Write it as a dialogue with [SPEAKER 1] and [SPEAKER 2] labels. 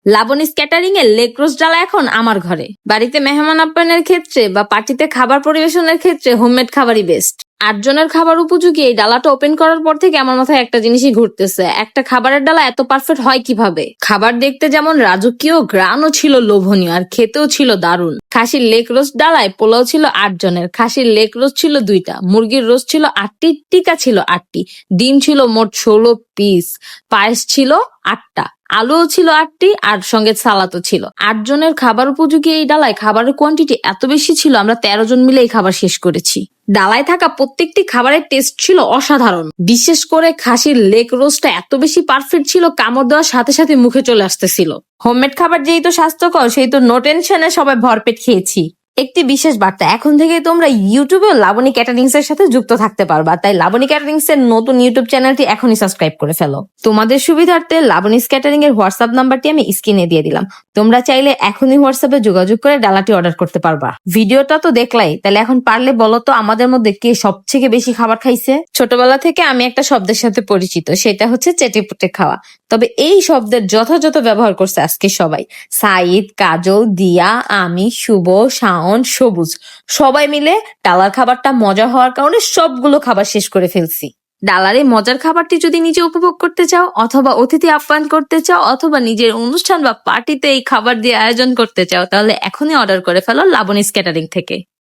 [SPEAKER 1] Labani's catering এর leg roast ডালা এখন আমার ঘরে। বাড়িতে মেহমান আপ্যায়নের ক্ষেত্রে বা পার্টিতে খাবার পরিবেশনের ক্ষেত্রে হোমমেড খাবারই বেস্ট। ৮ জনের খাবার উপযোগী এই ডালাটা ওপেন করার পর থেকে আমার মাথায় একটা জিনিসই ঘুরতেছে, একটা খাবারের ডালা এত পারফেক্ট হয় কিভাবে। খাবার দেখতে যেমন রাজকীয়, ঘ্রাণও ছিল লোভনীয়, আর খেতেও ছিল দারুণ। খাসির লেগ রোস্ট ডালায় পোলাও ছিল ৮ জনের, খাসির লেগ রোস্ট ছিল ২টা, মুরগির রোস্ট ছিল ৮টি, টিকা ছিল ৮টি, ডিম ছিল মোট ১৬ পিস, পায়েস ছিল ৮টা, আলুও ছিল ৮টি, আর সঙ্গে সালাদও ছিল। ৮ জনের খাবার উপযোগী এই ডালায় খাবারের কোয়ান্টিটি এত বেশি ছিল, আমরা ১৩ জন মিলে এই খাবার শেষ করেছি। ডালায় থাকা প্রত্যেকটি খাবারের টেস্ট ছিল অসাধারণ। বিশেষ করে খাসির লেগ রোস্টটা এত বেশি পারফেক্ট ছিল, কামড় দেওয়ার সাথে সাথে মুখে চলে আসতেছিল। হোমমেড খাবার যেই তো স্বাস্থ্যকর, সেই তো নো টেনশনে সবাই ভরপেট খেয়েছি। একটি বিশেষ বার্তা, এখন থেকে তোমরা ইউটিউবেও লাবণী ক্যাটারিংস এর সাথে যুক্ত থাকতে পারবা, তাই লাবণী ক্যাটারিংস এর নতুন ইউটিউব চ্যানেলটি এখনই সাবস্ক্রাইব করে ফেলো। তোমাদের সুবিধার্থে লাবণীস ক্যাটারিং এর হোয়াটসঅ্যাপ নাম্বারটি আমি স্ক্রিনে দিয়ে দিলাম, তোমরা চাইলে এখনই হোয়াটসঅ্যাপে যোগাযোগ করে ডালাটি অর্ডার করতে পারবা। ভিডিওটা তো দেখলাই, তাহলে এখন পারলে বলো তো আমাদের মধ্যে কে সবথেকে বেশি খাবার খাইছে। ছোটবেলা থেকে আমি একটা শব্দের সাথে পরিচিত, সেটা হচ্ছে চেটেপুটে খাওয়া। তবে এই শব্দের যথাযথ ব্যবহার করছে আজকে সবাই। সাইদ, কাজল, দিয়া, আমি, শুভ, শাওন, সবুজ, সবাই মিলে ডালার খাবারটা মজা হওয়ার কারণে সবগুলো খাবার শেষ করে ফেলছি। ডালার এই মজার খাবারটি যদি নিজে উপভোগ করতে চাও, অথবা অতিথি আপ্যায়ন করতে চাও, অথবা নিজের অনুষ্ঠান বা পার্টিতে এই খাবার দিয়ে আয়োজন করতে চাও, তাহলে এখনই অর্ডার করে ফেলো লাবণীস ক্যাটারিং থেকে।